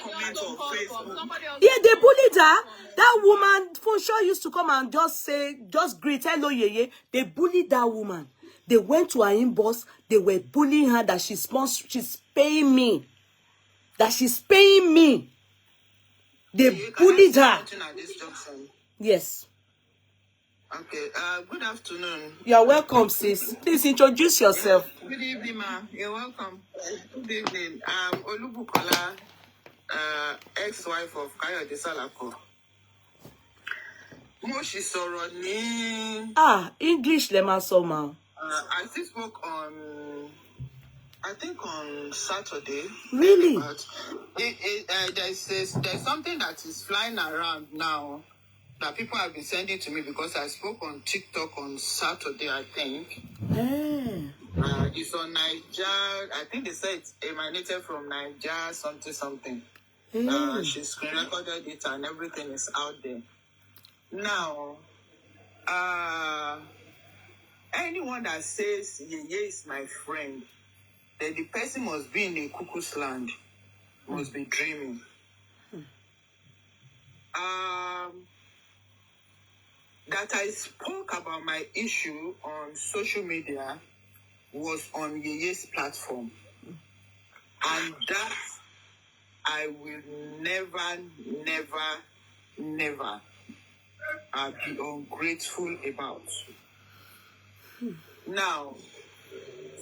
comment on Facebook. Yeah, they bullied her. That woman, Funshaw used to come and just greet, hello, Yeye. They bullied that woman. They went to her inbox. They were bullying her that she's paying me. That she's paying me. They bullied her. Yes. Okay. Good afternoon. You're welcome, sis. Please introduce yourself. Good evening, ma. You're welcome. Good evening. Olubukola, ex-wife of Kayode Salako. Moshi sọ̀rọ̀ ní. English Lemasoma. I still spoke on, I think on Saturday. Really? There's something that is flying around now that people have been sending to me because I spoke on TikTok on Saturday, I think. It's on Niger. I think they said it's emanated from Niger, something. She screen recorded it and everything is out there. Now, anyone that says Yeye is my friend, then the person must be in a cuckoo's land, must be dreaming. That I spoke about my issue on social media was on Yeye's platform. And that I will never be ungrateful about. Now,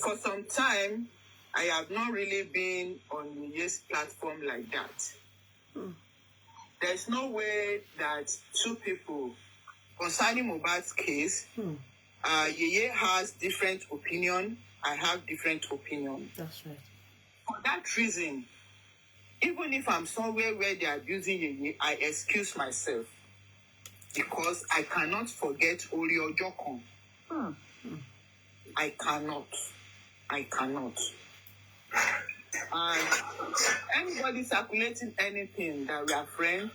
for some time, I have not really been on Yeye's platform like that. There's no way that two people, concerning Mohbad's case, Yeye has different opinion, I have different opinion. That's right. For that reason, even if I'm somewhere where they're abusing Yeye, I excuse myself. Because I cannot forget Oreo Jokon. I cannot. And anybody circulating anything that we are friends,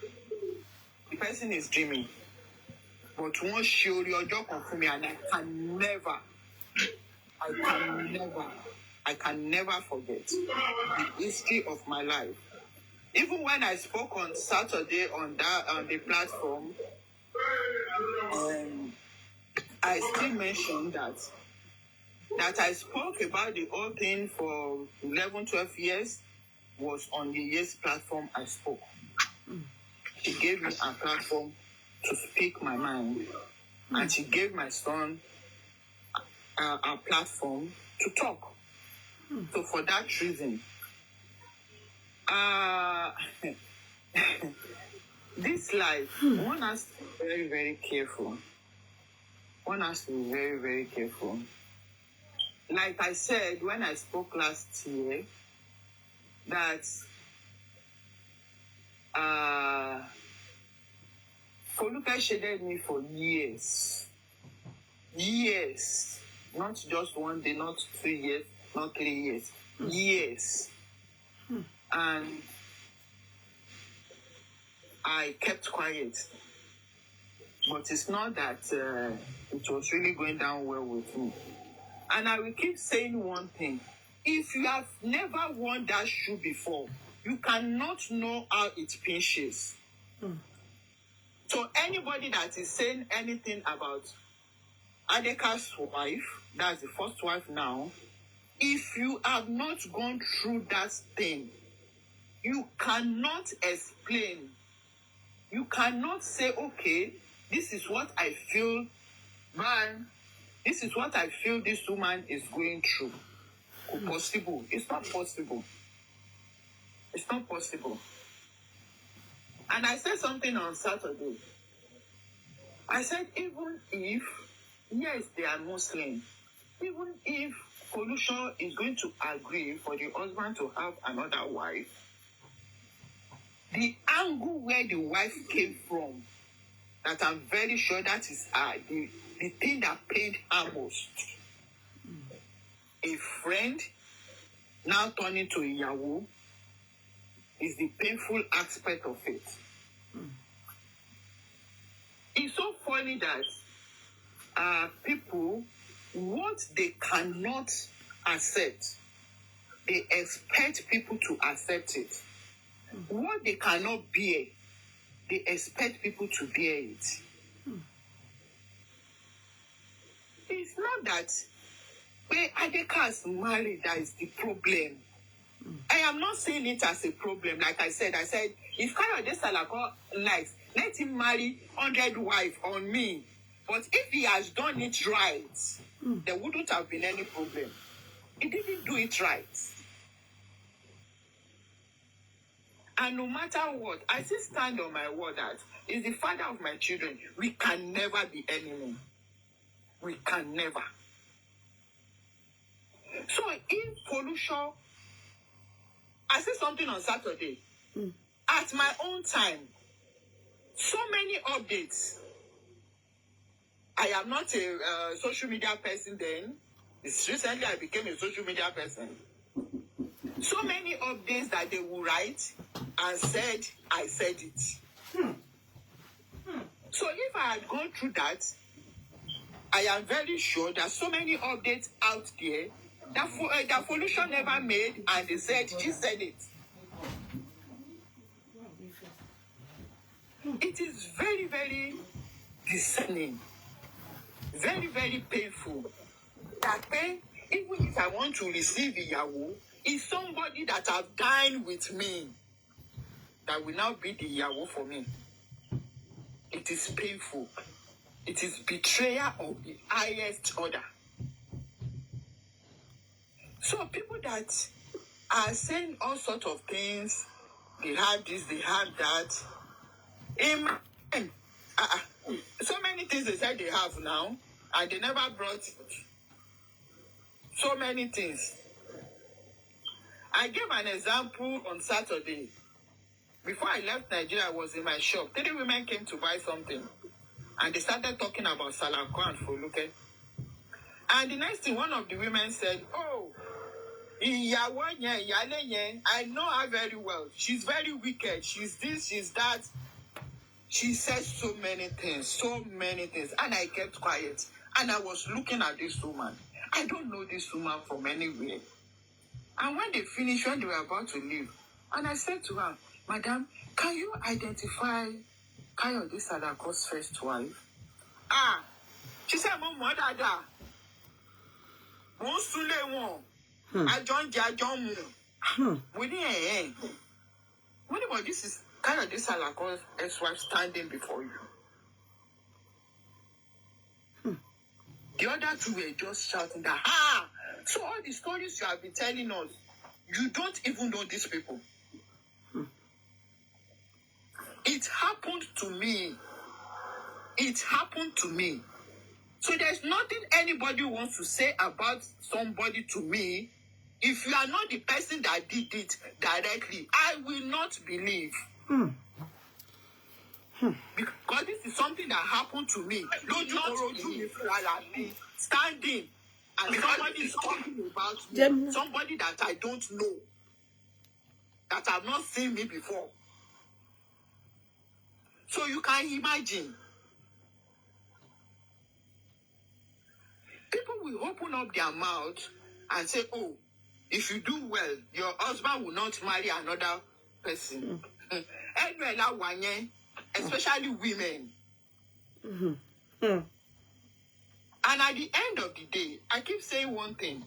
the person is dreaming. But once she Oreo Jokon for me, and I can never forget the history of my life. Even when I spoke on Saturday on the platform, I still mentioned that I spoke about the whole thing for 11, 12 years was on Yeye's platform I spoke. She gave me a platform to speak my mind. And she gave my son a platform to talk. So for that reason, this life, one has to be very, very careful. One has to be very, very careful. Like I said when I spoke last year, that Foluke shaded me for years. Years. Not just one day, not 2 years, not 3 years. Years. And I kept quiet. But it's not that it was really going down well with me. And I will keep saying one thing. If you have never worn that shoe before, you cannot know how it pinches. So anybody that is saying anything about Adeka's wife, that's the first wife now, if you have not gone through that thing, you cannot explain. You cannot say, okay, this is what I feel, man. This is what I feel this woman is going through. Possible. It's not possible. It's not possible. And I said something on Saturday. I said, even if, yes, they are Muslim, even if Folusho is going to agree for the husband to have another wife, the angle where the wife came from, that I'm very sure that is the thing that pained her most. A friend now turning to a Yahoo is the painful aspect of it. It's so funny that people, what they cannot accept, they expect people to accept it. What they cannot bear, they expect people to bear it. It's not that when Adekas married that is the problem. I am not saying it as a problem. Like I said, if Kayode Salako likes, let him marry 100 wives on me. But if he has done it right, there wouldn't have been any problem. He didn't do it right. And no matter what, I still stand on my word that he's the father of my children. We can never be enemies. We can never. So if pollution, I said something on Saturday. At my own time, so many updates. I am not a social media person then. It's recently I became a social media person. So many updates that they will write and said, I said it. So if I had gone through that, I am very sure that so many updates out there that pollution never made, and they said, she said it. It is very, very discerning, very, very painful. That pain, even if I want to receive Iyawo, is somebody that have dined with me that will now be the Iyawo for me. It is painful. It is betrayal of the highest order. So people that are saying all sorts of things, they have this, they have that. Amen. So many things they said they have now, and they never brought it. So many things. I gave an example on Saturday. Before I left Nigeria, I was in my shop. 3 women came to buy something, and they started talking about Salako and Foluke. And the next thing, one of the women said, oh, I know her very well. She's very wicked. She's this, she's that. She said so many things. And I kept quiet. And I was looking at this woman. I don't know this woman from anywhere. And when they finished, when they were about to leave, and I said to her, Madam, can you identify Kayode Salako's first wife? She said, Mom, what are that? I don't What about this is Kayode Salako's ex-wife standing before you? The other two were just shouting that, so all the stories you have been telling us, you don't even know these people. It happened to me. So there's nothing anybody wants to say about somebody to me. If you are not the person that did it directly, I will not believe. Because this is something that happened to me. Standing, and somebody is talking about me. Somebody that I don't know, that have not seen me before. So you can imagine. People will open up their mouth and say, oh, if you do well, your husband will not marry another person. Especially women. And at the end of the day, I keep saying one thing.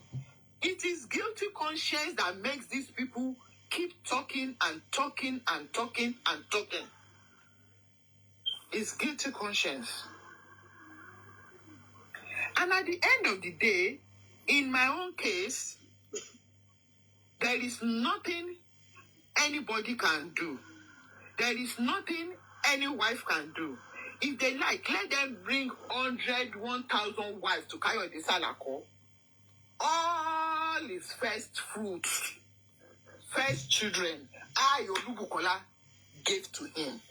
It is guilty conscience that makes these people keep talking and talking and talking and talking. It's guilty conscience. And at the end of the day, in my own case, there is nothing anybody can do. There is nothing any wife can do. If they like, let them bring 100, 1,000 wives to Kayode Salako. All his first fruits, first children, Olubukola gave to him.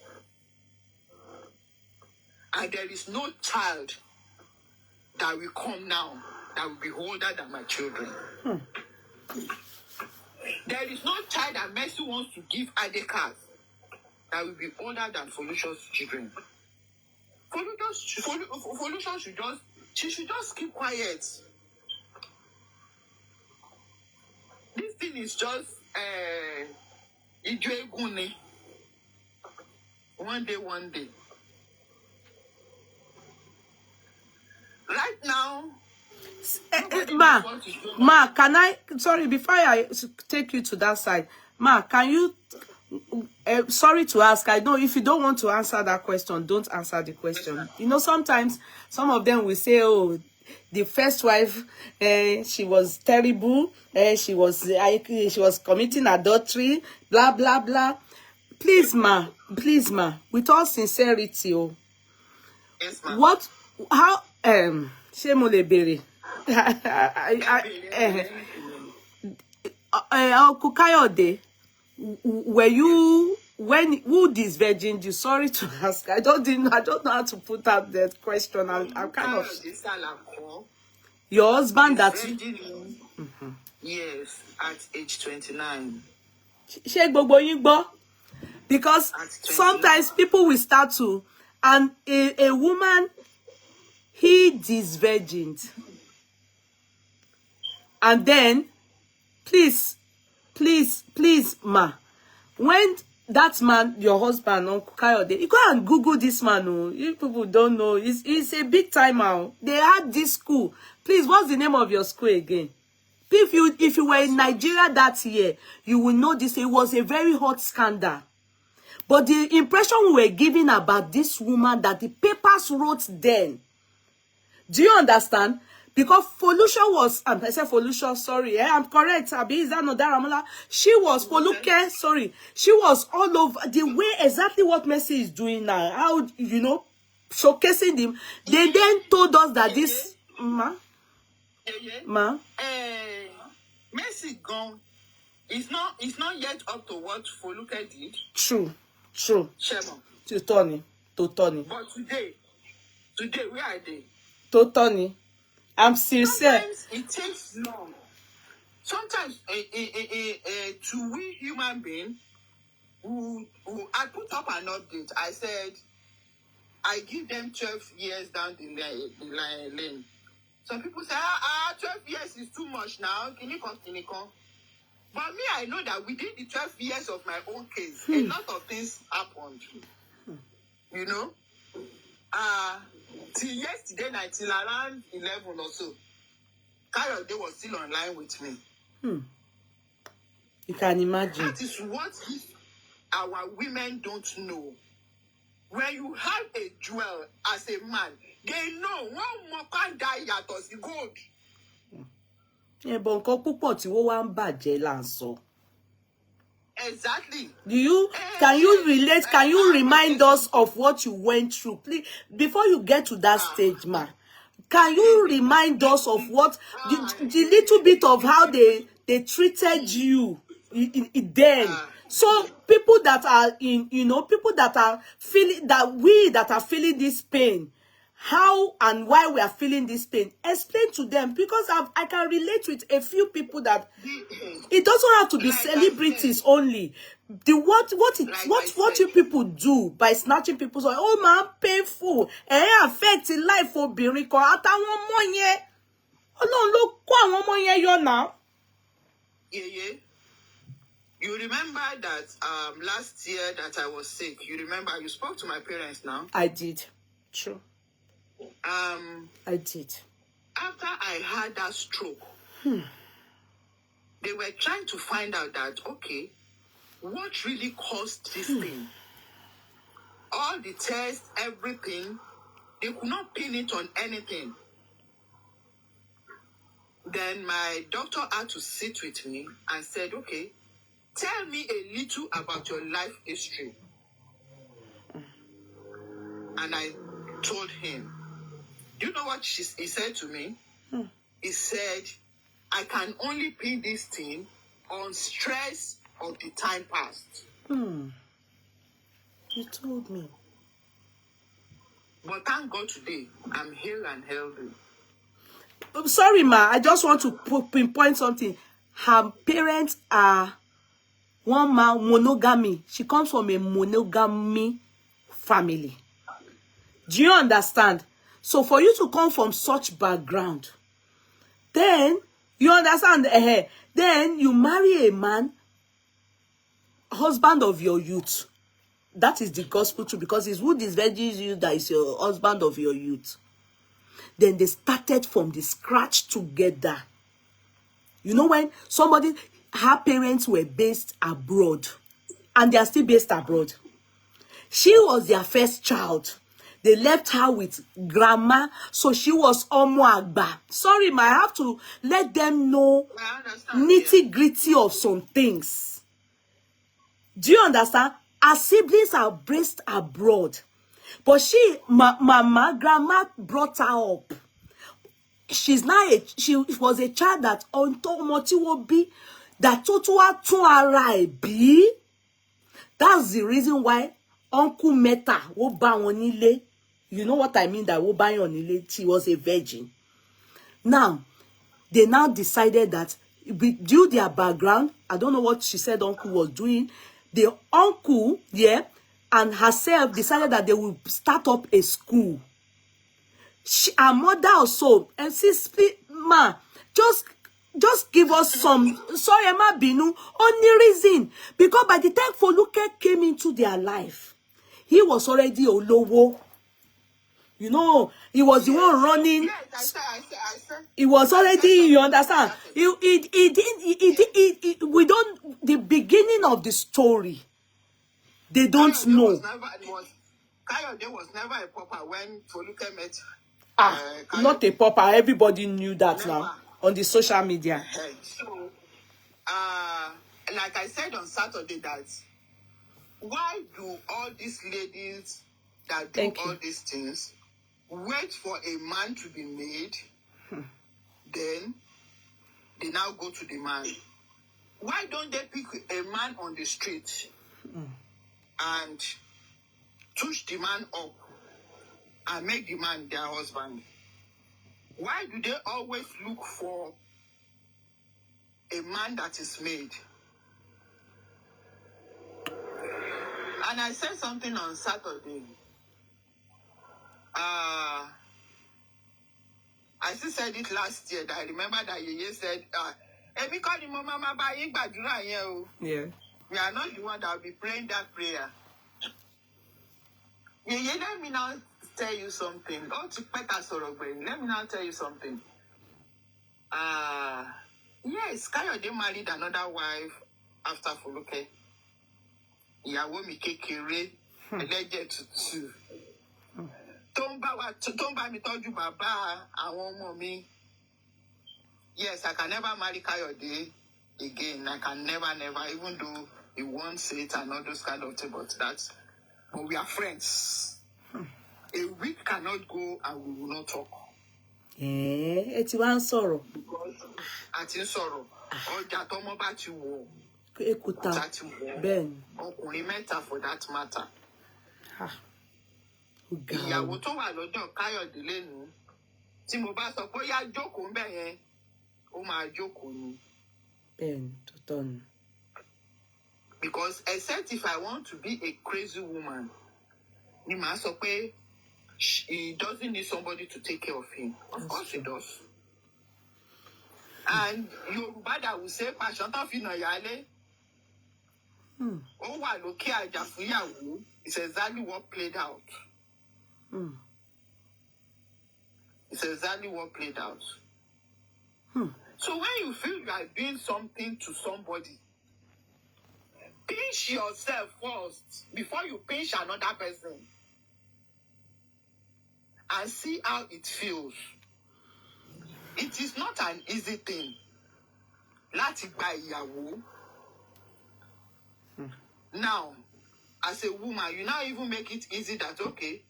And there is no child that will come now that will be older than my children. There is no child that Mercy wants to give Adekas that will be older than Folusha's children. Folusha should just keep quiet. This thing is just Ijeguni. One day. Right now, Ma, can I, sorry, before I take you to that side, Ma, can you, sorry to ask, I know if you don't want to answer that question, don't answer the question. You know, sometimes some of them will say, oh, the first wife, she was terrible, she was committing adultery, blah, blah, blah. Please, ma, with all sincerity, oh, yes, ma'am. what, how, Shemolebere, Uncle Kayode, were you, who disvirgined you? Sorry to ask. I don't know how to put out that question. I'm kind of. Your husband that. Yes, at age 29. Because sometimes people will start to, and a woman, he disvirgined. And then, please, ma, when that man, your husband, Uncle Kayode, you go and Google this man. Oh, you people don't know. He's a big timer. They had this school. Please, what's the name of your school again? If you were in Nigeria that year, you will know this. It was a very hot scandal. But the impression we were given about this woman that the papers wrote then. Do you understand? Because Folusha was, I said Folusha, sorry, I'm correct, Abi, is that not Daramola? She was, Foluke, sorry, she was all over, the way exactly what Messi is doing now, how, you know, showcasing them. They then told us that this, Ma? Messi gone, it's not yet up to what Foluke did. True. Shema. To Tony. But today, where are they? To Tony. I'm serious. Sometimes it takes long. Sometimes to we human beings who I put up an update. I said I give them 12 years down the lane. Some people say 12 years is too much now. Kinikon. But me, I know that within the 12 years of my own case, a lot of things happened. You know? Till yesterday night, till around 11 or so, Kayode was still online with me. You can imagine. That is what our women don't know. When you have a jewel as a man, they know one more can die at us, gold. But púpọ̀ tí wọ́n wá ń bàjẹ́ là ń sọ. Exactly. Can you relate? Can you remind us of what you went through, please, before you get to that stage, ma? Can you remind us of what the little bit of how they treated you then? So people that are people that are feeling that are feeling this pain, how and why we are feeling this pain, explain to them, because I can relate with a few people that it doesn't have to be celebrities only. What you people do by snatching people's oil, oh man, painful, affect the life of Biriko. Àtàwọn ọmọ yẹn, Ọlọ́run ló kó àwọn ọmọ yẹn yọ now. Yeah. You remember that last year that I was sick. You remember you spoke to my parents now? I did. True. I did. After I had that stroke, they were trying to find out that, okay, what really caused this thing? All the tests, everything, they could not pin it on anything. Then my doctor had to sit with me and said, okay, tell me a little about your life history. And I told him. Do you know what he said to me? He said, I can only pin this thing on stress of the time past. You told me. But thank God today, I'm healed and healthy. I'm sorry, ma. I just want to pinpoint something. Her parents are one man monogamy. She comes from a monogamy family. Do you understand? So for you to come from such background, then you understand, then you marry a man husband of your youth. That is the gospel truth, because it's who disvirgins you that is your husband of your youth. Then they started from the scratch together. You know, when somebody, her parents were based abroad, and they are still based abroad. She was their first child. They left her with grandma, so she was Omo Agba. Sorry, ma, I have to let them know nitty-gritty of some things. Do you understand? Her siblings are based abroad. But grandma brought her up. She was a child that that's the reason why Uncle Meta wo ba won nílé. You know what I mean, that wo ba yon nílé. She was a virgin. Now, they now decided that due to their background, I don't know what she said uncle was doing. The uncle, yeah, and herself decided that they will start up a school. Her mother also, and ma, just give us some, sorry, Emma Binu, only reason. Because by the time Foluke came into their life, he was already Olowo. You know, he was the one running. Yes, I said. He was already, you understand? We don't, the beginning of the story, they don't know. Kayode was never a pauper when Foluke met. Not a pauper. Everybody knew that never. Now on the social media. So, like I said on Saturday, that why do all these ladies that do all these things wait for a man to be made, then they now go to the man? Why don't they pick a man on the street and touch the man up and make the man their husband? Why do they always look for a man that is made? And I said something on Saturday. I still said it last year. That I remember that Yeye said, yeah. We are not the one that will be praying that prayer. Yeye, let me now tell you something. Let me now tell you something. Yes, Kayode married another wife after Foluke. Ìyàwó mi kékeré, ẹlẹ́jẹ̀ tútù. Tó ń bá mi tọ́jú bàbá àwọn ọmọ mi. Yes, I can never marry Kayode again. I can never, even though he wants it and all those kind of things, but we are friends. A week cannot go and we will not talk. It's one sorrow. Because I think sorrow. Ọjà tọ́mọ bá ti wọ̀. Ben. Ọkùnrin mẹ́ta for that matter. Ìyàwó tó wà lọ́dọ̀ Káyọ̀dé lẹ́nu. Tí mo bá sọ pé yá jókòó ń bẹ̀ yẹn, ó máa jókòó ni. Ben, tó tọ́nu. Because except if I want to be a crazy woman, ni màá sọ pé he doesn't need somebody to take care of him. Of course he does. And Yorùbá that will say, "Passion tó fi nà yálé." Ó wà lókè àjà fún ìyàwó. It's exactly what played out. It's exactly what played out. So when you feel you are doing something to somebody, pinch yourself first before you pinch another person. And see how it feels. It is not an easy thing. Láti gba ìyàwó. Now, as a woman, you now even make it easy that, okay,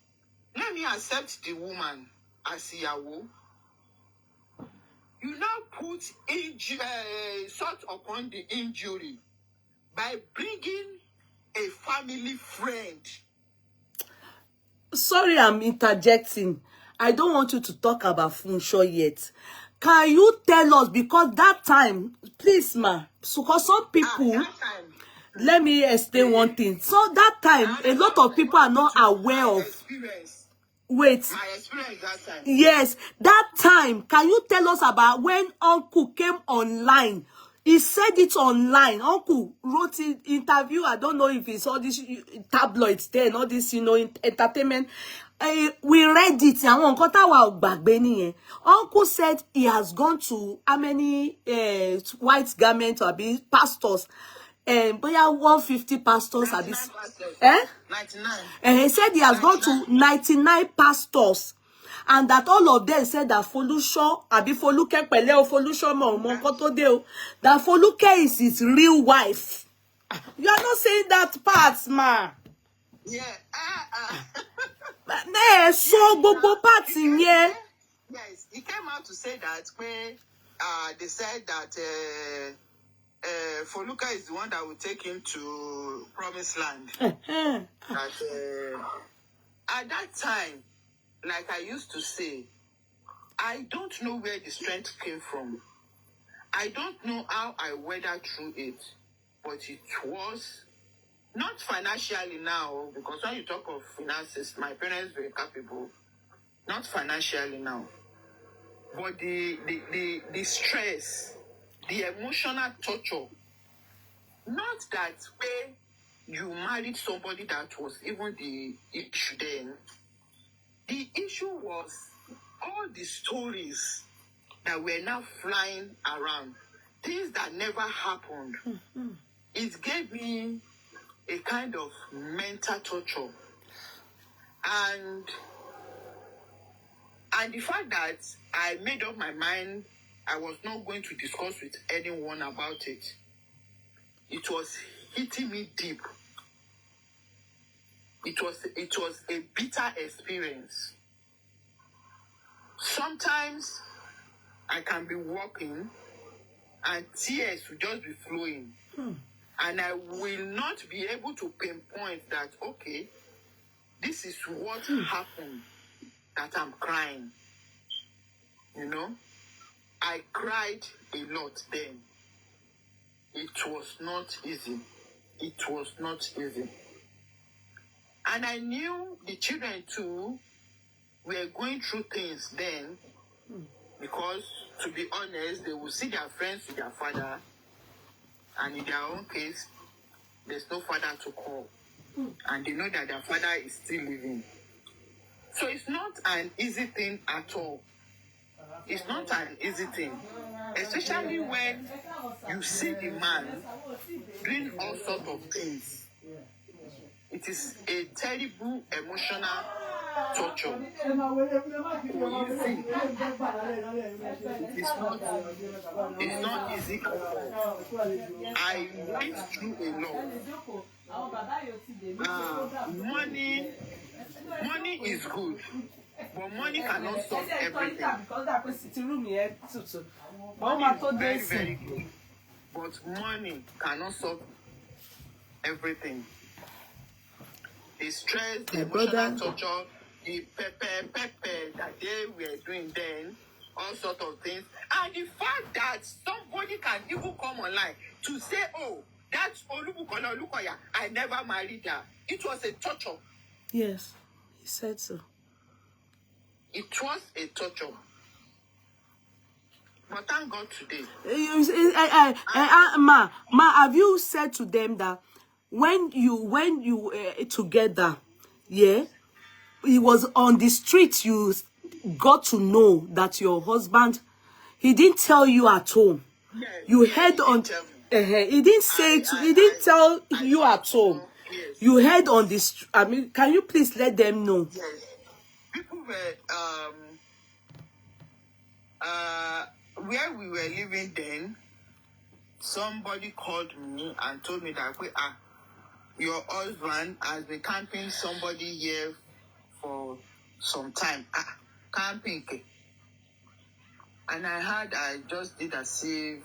let me accept the woman as ìyàwó. You now put salt upon the injury by bringing a family friend. Sorry, I'm interjecting. I don't want you to talk about Funsho yet. Can you tell us, because that time, please, ma, because some people, let me explain one thing. So that time, a lot of people are not aware of. Wait. My experience that time. Yes, that time. Can you tell us about when Uncle came online? He said it online. Uncle wrote it, interview. I don't know if it's all this tabloids there and all this, entertainment. We read it. Uncle said he has gone to how many white garments or pastors? But 150 pastors. 99 pastors. 99. He said he has 99. Gone to 99 pastors. And that all of them said that Folusho, Foluke Pele or Folusho Monkoto, that Foluke is his real wife. You are not saying that part, ma. Yeah. So bobo parts in here. Yes, he came out to say that when they said that Foluka is the one that will take him to Promised Land. That at that time, like I used to say, I don't know where the strength came from. I don't know how I weathered through it, but it was not financially now, because when you talk of finances, my parents were capable. Not financially now, but the stress, the emotional torture. Not that way you married somebody that was even the issue then. The issue was all the stories that were now flying around, things that never happened. It gave me a kind of mental torture. And the fact that I made up my mind, I was not going to discuss with anyone about it. It was hitting me deep. It was a bitter experience. Sometimes I can be walking and tears will just be flowing. And I will not be able to pinpoint that, okay, this is what happened, that I'm crying. I cried a lot then. It was not easy. It was not easy. And I knew the children too were going through things then, because, to be honest, they will see their friends with their father, and in their own case, there's no father to call. And they know that their father is still living. So it's not an easy thing at all. It's not an easy thing. Especially when you see the man doing all sorts of things. It is a terrible emotional torture. It's not easy. I went through a lot. Money is good, but money cannot solve everything. Very, very good, but money cannot solve everything. The stress, the emotional torture, the pepper that they were doing then, all sorts of things. And the fact that somebody can even come online to say, oh, that's Olubukola Olukoya, I never married her. It was a torture. Yes, he said so. It was a torture. But thank God today. Ma, have you said to them that when you together, yeah, it was on the street you got to know that your husband, he didn't tell you at home. Yes, You heard on he didn't say he didn't tell you at home. Yes. You heard on this. I mean, can you please let them know? Yes. People were where we were living then, somebody called me and told me that your husband has been camping somebody here for some time. Camping. And I just did as if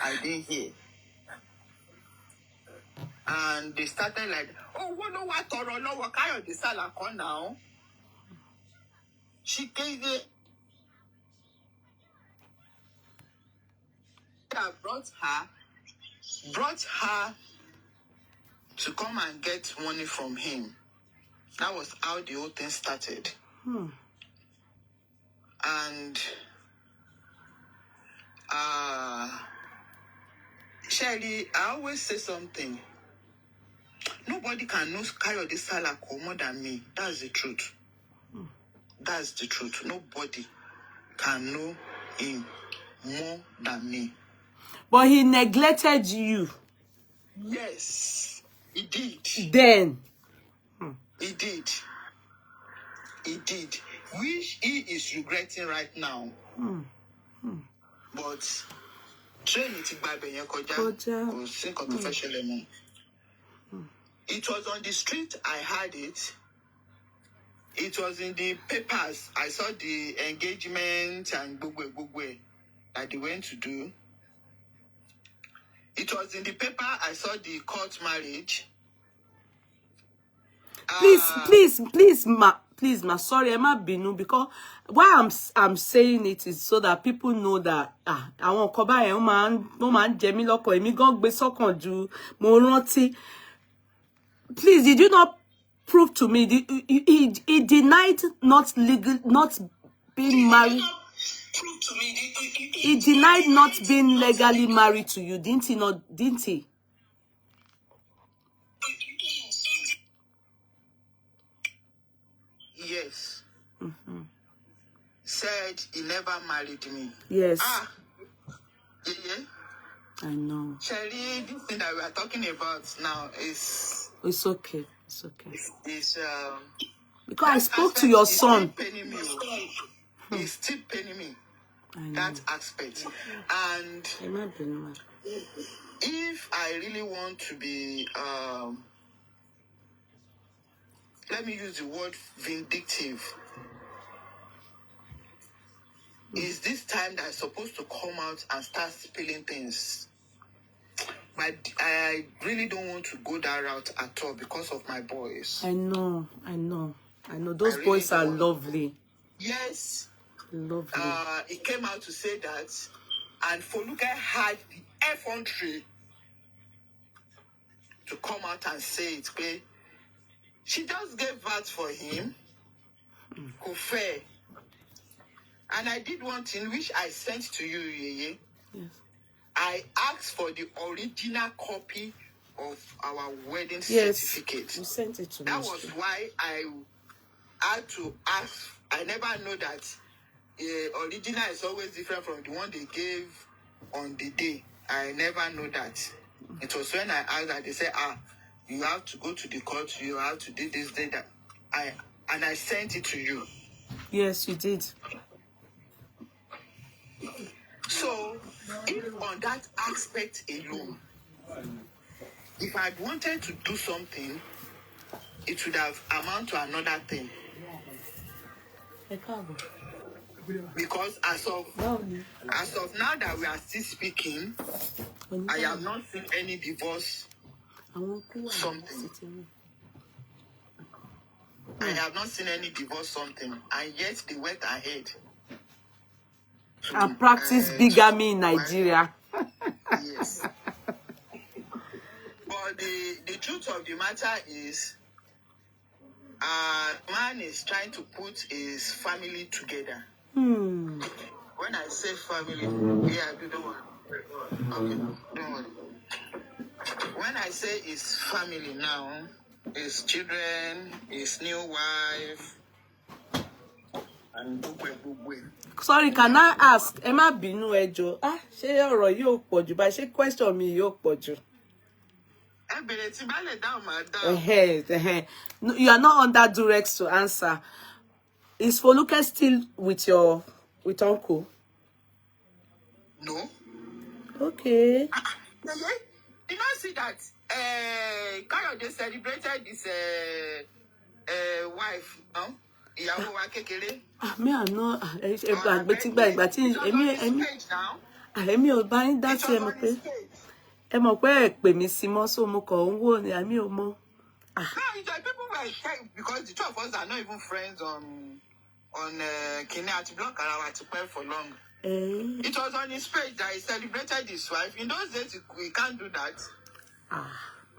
I didn't hear. And they started like, oh, what kind of the salad now? She gave it. I brought her to come and get money from him. That was how the whole thing started. And Shelly, I always say something. Nobody can know Kayode Salako more than me. That's the truth. That's the truth. Nobody can know him more than me. But he neglected you. Yes, he did. Then. He did. He did. Which he is regretting right now. But train it by Koja. It was on the street, I heard it. It was in the papers. I saw the engagement and bugwe that they went to do. It was in the paper. I saw the court marriage. Please, ma. Sorry, Emma Binu, because why I'm saying it is so that people know that I won't come by. Man, Jemmy Loko, emi gan gbe sokan ju mo rántí. Please, did you not prove to me? He denied not being married. He denied not being legally married to you, didn't he? Didn't he? Yes. Said he never married me. Yes. Yeah. I know. Shelly, this thing that we are talking about now is... It's okay. It's okay. Because I spoke to your son. It's still paining me. That aspect. And if I really want to be, let me use the word vindictive, is this time that I'm supposed to come out and start spilling things. But I really don't want to go that route at all because of my boys. I know. Those boys are lovely. Yes. Lovely. He came out to say that, and Foluke had the effrontery to come out and say it. Okay? She just gave birth for him. Kofe. And I did one thing which I sent to you, Yeye. Yes. I asked for the original copy of our wedding certificate. You sent it to me. That was why I had to ask. I never know that original is always different from the one they gave on the day. I never know that. It was when I asked that they said, you have to go to the court, you have to do this, that. And I sent it to you. Yes, you did. So, if on that aspect alone, if I'd wanted to do something, it would have amounted to another thing. Because as of now that we are still speaking, I have not seen any divorce something. I have not seen any divorce something, and yet they went ahead and practice bigamy in Nigeria. Yes. But the truth of the matter is, man is trying to put his family together. When I say family, don't worry. Okay, don't worry. When I say his family now, his children, his new wife, and sorry, can I ask? Emma Binu Ejo. Ṣé ọ̀rọ̀ yóò pọ̀ jù báyìí? Ṣé question mi yóò pọ̀ jù? No, you are not under duress to answer. Is Foluke still with uncle? No. Okay. Did not see that Kayode celebrated his wife, no? Ìyàwó wa kékeré. Me I know èmi ò bá yín dá sí ẹ mọ̀ pé ẹ pè mí sí mọ́ so mo kàn ń wò ní àmì ò mọ̀. No, people were because the two of us are not even friends on Kini at block Arawa to pay for long. It was on his page that he celebrated his wife. In those days, we can't do that.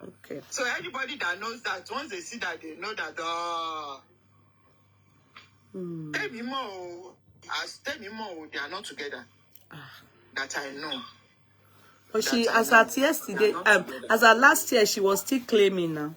Okay. So anybody that knows that, once they see that, they know that, tell me more, they are not together. That I know. But she, as at yesterday, as at last year, she was still claiming now.